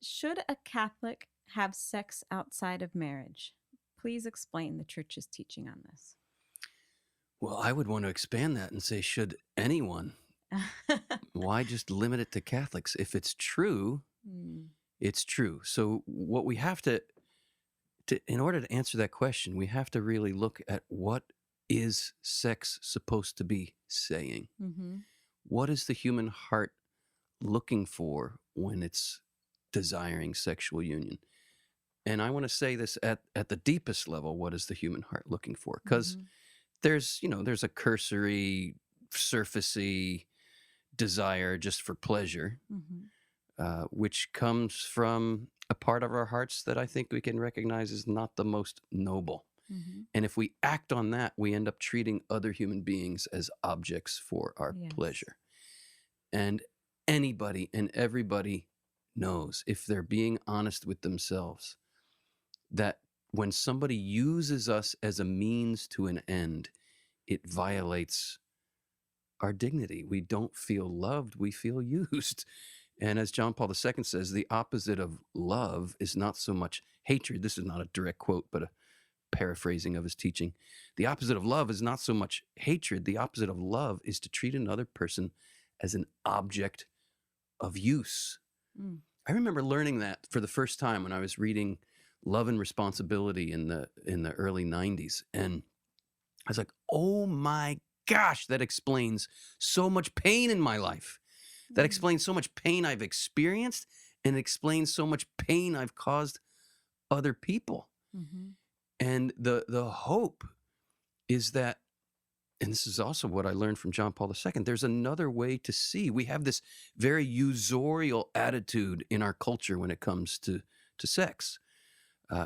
Should a Catholic have sex outside of marriage? Please explain the church's teaching on this. Well, I would want to expand that and say, should anyone? Why just limit it to Catholics? If it's true, Hmm. it's true. So what we have to in order to answer that question, we have to really look at what is sex supposed to be saying? Mm-hmm. What is the human heart looking for when it's desiring sexual union? And I want to say this at the deepest level, what is the human heart looking for? Because Mm-hmm. there's a cursory, surfacey desire just for pleasure, Mm-hmm. which comes from a part of our hearts that I think we can recognize is not the most noble. Mm-hmm. And if we act on that, we end up treating other human beings as objects for our Yes. pleasure. And anybody and everybody knows, if they're being honest with themselves, that when somebody uses us as a means to an end, it violates our dignity. We don't feel loved, we feel used. And as John Paul II says, the opposite of love is not so much hatred. This is not a direct quote, but a paraphrasing of his teaching. The opposite of love is not so much hatred. The opposite of love is to treat another person as an object of use. Mm. I remember learning that for the first time when I was reading Love and Responsibility in the early 90s. And I was like, oh my gosh, that explains so much pain in my life. That Mm. explains so much pain I've experienced, and it explains so much pain I've caused other people. Mm-hmm. And the hope is that, and this is also what I learned from John Paul II, there's another way to see. We have this very usorial attitude in our culture when it comes to sex.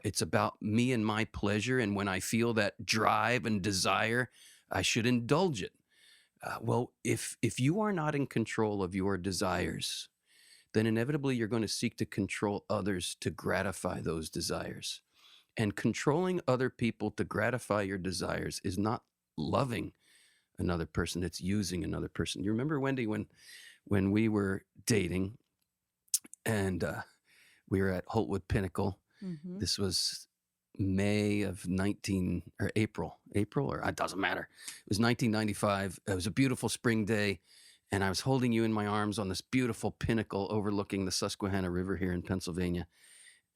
It's about me and my pleasure, and when I feel that drive and desire, I should indulge it. Well, if you are not in control of your desires, then inevitably you're going to seek to control others to gratify those desires. And controlling other people to gratify your desires is not loving another person, it's using another person. You remember, Wendy, when we were dating and we were at Holtwood Pinnacle. Mm-hmm. This was May of 19 or April, or it doesn't matter. It was 1995. It was a beautiful spring day, and I was holding you in my arms on this beautiful pinnacle overlooking the Susquehanna River here in Pennsylvania.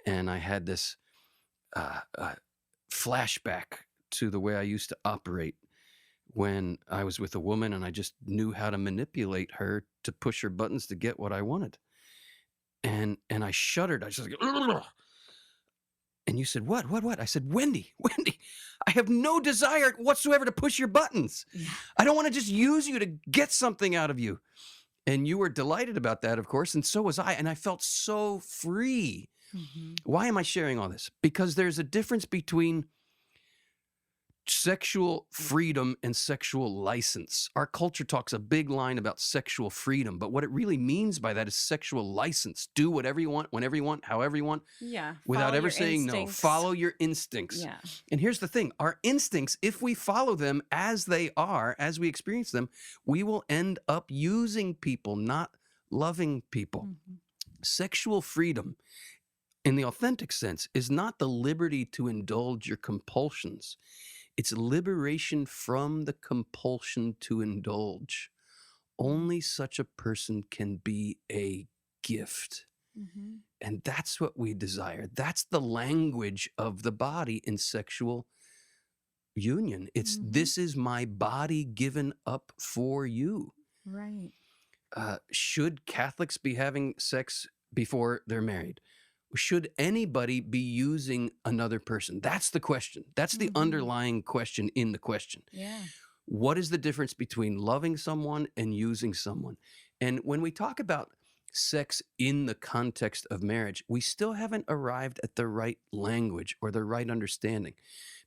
And I had this flashback to the way I used to operate when I was with a woman, and I just knew how to manipulate her to push her buttons to get what I wanted. And I shuddered. I was just like, ugh. And you said, what? I said, Wendy, I have no desire whatsoever to push your buttons. Yeah. I don't want to just use you to get something out of you. And you were delighted about that, of course, and so was I. And I felt so free. Mm-hmm. Why am I sharing all this? Because there's a difference between sexual freedom and sexual license. Our culture talks a big line about sexual freedom, but what it really means by that is sexual license. Do whatever you want, whenever you want, however you want, Yeah. without Follow ever your saying no. instincts. Follow your instincts. Yeah. And here's the thing, our instincts, if we follow them as they are, as we experience them, we will end up using people, not loving people. Mm-hmm. Sexual freedom, in the authentic sense, is not the liberty to indulge your compulsions. It's liberation from the compulsion to indulge. Only such a person can be a gift. Mm-hmm. And that's what we desire. That's the language of the body in sexual union. It's Mm-hmm. this is my body given up for you. Right. Should Catholics be having sex before they're married? Should anybody be using another person? That's the question. That's the Mm-hmm. underlying question in the question. Yeah. What is the difference between loving someone and using someone? And when we talk about sex in the context of marriage, we still haven't arrived at the right language or the right understanding,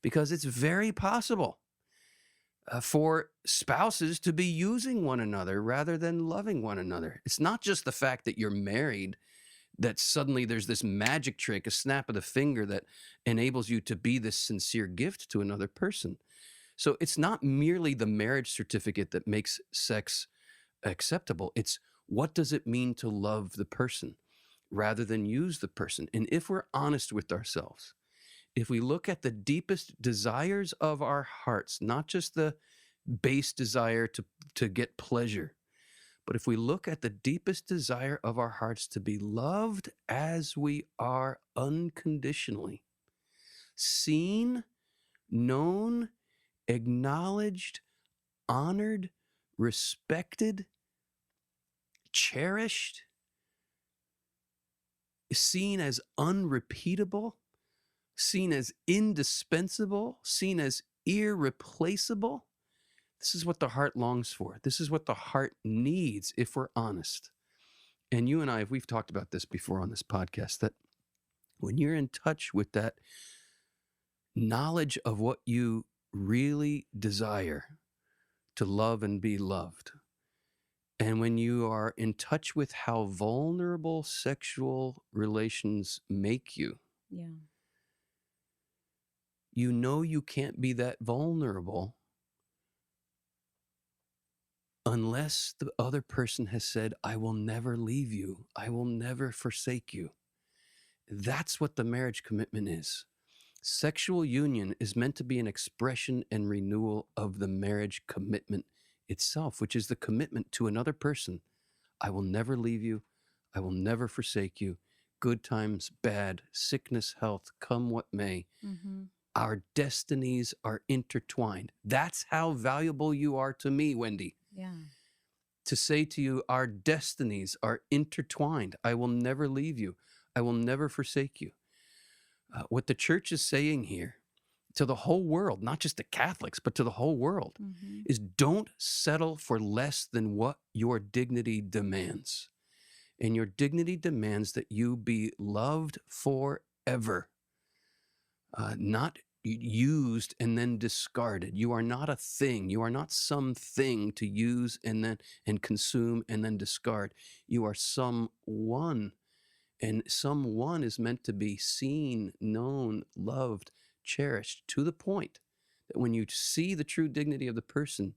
because it's very possible for spouses to be using one another rather than loving one another. It's not just the fact that you're married that suddenly there's this magic trick, a snap of the finger that enables you to be this sincere gift to another person. So it's not merely the marriage certificate that makes sex acceptable. It's what does it mean to love the person? rather than use the person. And if we're honest with ourselves, if we look at the deepest desires of our hearts, not just the base desire to get pleasure, but if we look at the deepest desire of our hearts to be loved as we are unconditionally, seen, known, acknowledged, honored, respected, cherished, seen as unrepeatable, seen as indispensable, seen as irreplaceable. This is what the heart longs for. This is what the heart needs if we're honest. And you and I, we've talked about this before on this podcast, that when you're in touch with that knowledge of what you really desire to love and be loved, and when you are in touch with how vulnerable sexual relations make you, Yeah. you know you can't be that vulnerable unless the other person has said, I will never leave you. I will never forsake you. That's what the marriage commitment is. Sexual union is meant to be an expression and renewal of the marriage commitment itself, which is the commitment to another person. I will never leave you. I will never forsake you. Good times, bad, sickness, health, come what may. Mm-hmm. Our destinies are intertwined. That's how valuable you are to me, Wendy. Yeah. To say to you, our destinies are intertwined. I will never leave you. I will never forsake you. What the church is saying here to the whole world, not just the Catholics, but to the whole world, Mm-hmm. is don't settle for less than what your dignity demands. And your dignity demands that you be loved forever, not used and then discarded. You are not a thing. You are not something to use and consume and then discard. You are someone, and someone is meant to be seen, known, loved, cherished, to the point that when you see the true dignity of the person,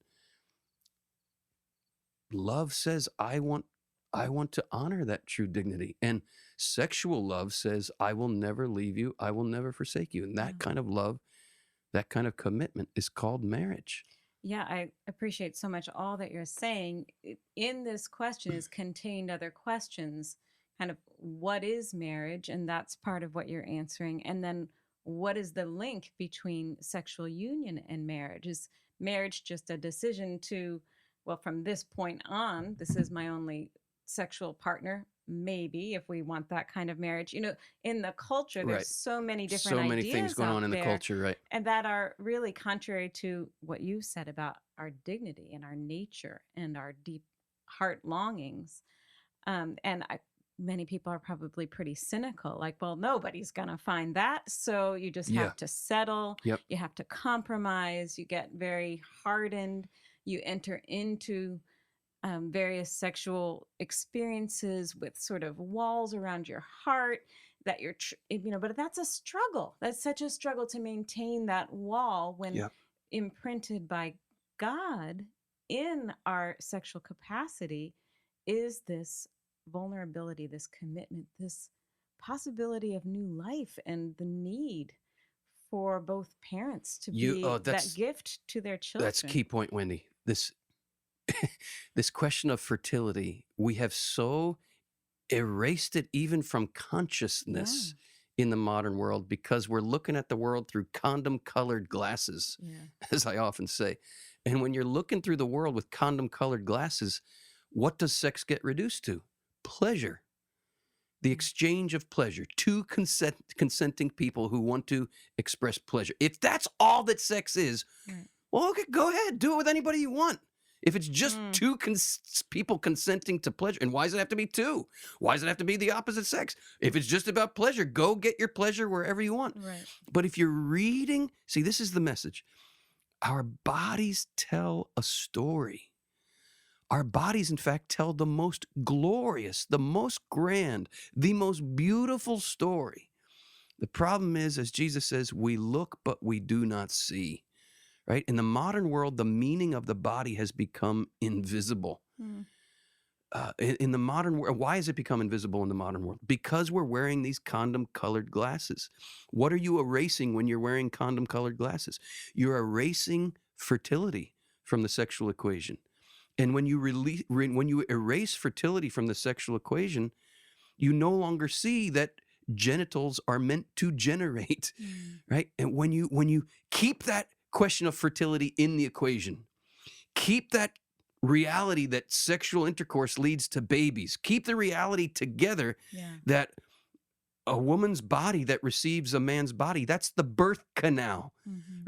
love says, I want to honor that true dignity. And sexual love says, I will never leave you. I will never forsake you. And that kind of love, that kind of commitment is called marriage. Yeah, I appreciate so much all that you're saying. In this question is contained other questions, kind of what is marriage? And that's part of what you're answering. And then what is the link between sexual union and marriage? Is marriage just a decision to, well, from this point on, this is my only sexual partner? Maybe if we want that kind of marriage. In the culture, Right. there's so many different So many ideas things going out on in the there, culture, right? and that are really contrary to what you said about our dignity and our nature and our deep heart longings. Many people are probably pretty cynical, like, well, nobody's going to find that. So you just Yeah. have to settle. Yep. You have to compromise. You get very hardened. You enter into various sexual experiences with sort of walls around your heart that but that's a struggle. That's such a struggle to maintain that wall when Yep. imprinted by God in our sexual capacity is this vulnerability, this commitment, this possibility of new life, and the need for both parents to be that gift to their children. That's a key point, Wendy. This question of fertility, we have so erased it even from consciousness in the modern world because we're looking at the world through condom-colored glasses, as I often say. And when you're looking through the world with condom-colored glasses, what does sex get reduced to? Pleasure. The exchange of pleasure. Two consenting people who want to express pleasure. If that's all that sex is, well, okay, go ahead. Do it with anybody you want. If it's just two people consenting to pleasure, and why does it have to be two? Why does it have to be the opposite sex? If it's just about pleasure, go get your pleasure wherever you want. Right. But if you're reading, see, this is the message. Our bodies tell a story. Our bodies, in fact, tell the most glorious, the most grand, the most beautiful story. The problem is, as Jesus says, we look, but we do not see. Right? In the modern world, the meaning of the body has become invisible. in the modern world, why has it become invisible in the modern world? Because we're wearing these condom-colored glasses. What are you erasing when you're wearing condom-colored glasses? You're erasing fertility from the sexual equation. And when you when you erase fertility from the sexual equation, you no longer see that genitals are meant to generate, right? And when you keep that question of fertility in the equation, keep that reality that sexual intercourse leads to babies, keep the reality together Yeah. that a woman's body that receives a man's body, that's the birth canal,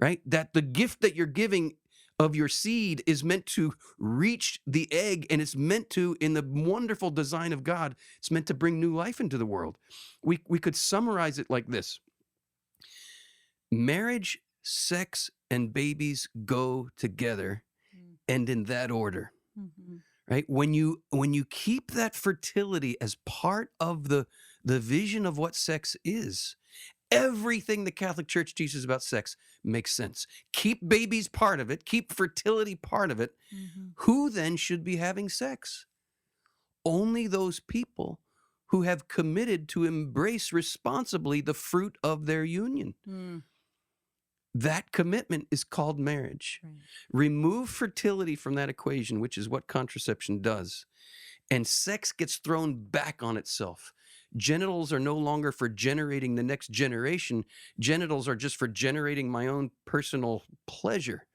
right? That the gift that you're giving of your seed is meant to reach the egg, and it's meant to, in the wonderful design of God, it's meant to bring new life into the world. We could summarize it like this: marriage, sex, and babies go together, and in that order. Right? When you keep that fertility as part of the vision of what sex is, everything the Catholic Church teaches about sex makes sense. Keep babies part of it, keep fertility part of it. Who then should be having sex? Only those people who have committed to embrace responsibly the fruit of their union. That commitment is called marriage. Right. Remove fertility from that equation, which is what contraception does, and sex gets thrown back on itself. Genitals are no longer for generating the next generation. Genitals are just for generating my own personal pleasure.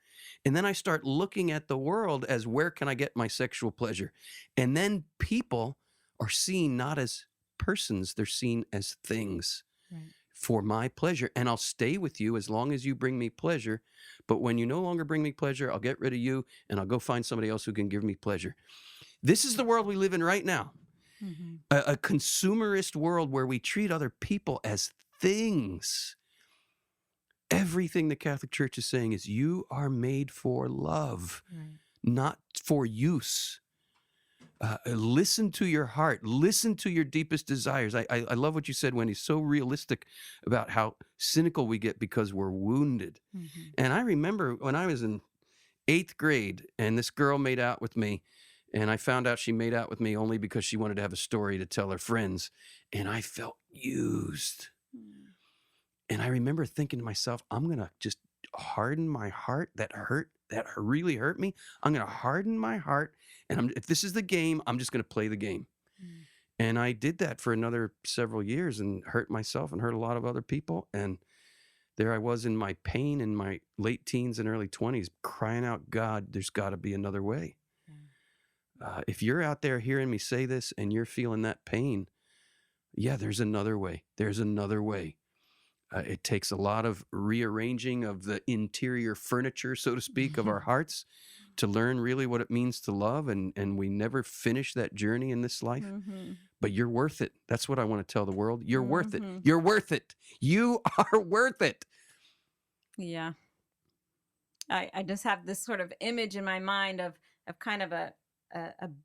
And then I start looking at the world as, where can I get my sexual pleasure? And then people are seen not as persons, they're seen as things. Right. For my pleasure, and I'll stay with you as long as you bring me pleasure. But when you no longer bring me pleasure, I'll get rid of you and I'll go find somebody else who can give me pleasure. This is the world we live in right now. A consumerist world where we treat other people as things. Everything the Catholic Church is saying is, you are made for love, not for use. Listen to your heart. Listen to your deepest desires. I love what you said, Wendy. So realistic about how cynical we get because we're wounded. And I remember when I was in 8th grade and this girl made out with me, and I found out she made out with me only because she wanted to have a story to tell her friends, and I felt used. And I remember thinking to myself, I'm going to just harden my heart. That really hurt me. I'm going to harden my heart. And if this is the game, I'm just going to play the game. And I did that for another several years and hurt myself and hurt a lot of other people. And there I was in my pain in my late teens and early 20s, crying out, God, there's got to be another way. If you're out there hearing me say this and you're feeling that pain, yeah, there's another way. There's another way. It takes a lot of rearranging of the interior furniture, so to speak, of our hearts to learn really what it means to love. And we never finish that journey in this life. But you're worth it. That's what I want to tell the world. You're worth it. You're worth it. You are worth it. Yeah. I just have this sort of image in my mind of kind of a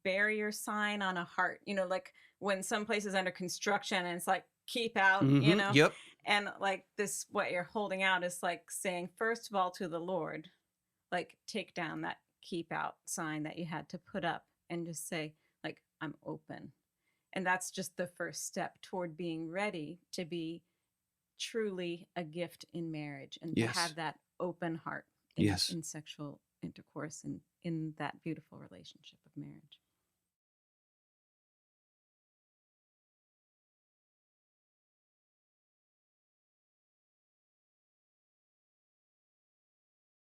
barrier sign on a heart, like when some place is under construction and it's like, keep out, Yep. And like this, what you're holding out is like saying, first of all, to the Lord, like take down that keep out sign that you had to put up and just say, like, I'm open. And that's just the first step toward being ready to be truly a gift in marriage and to have that open heart in sexual intercourse and in that beautiful relationship of marriage.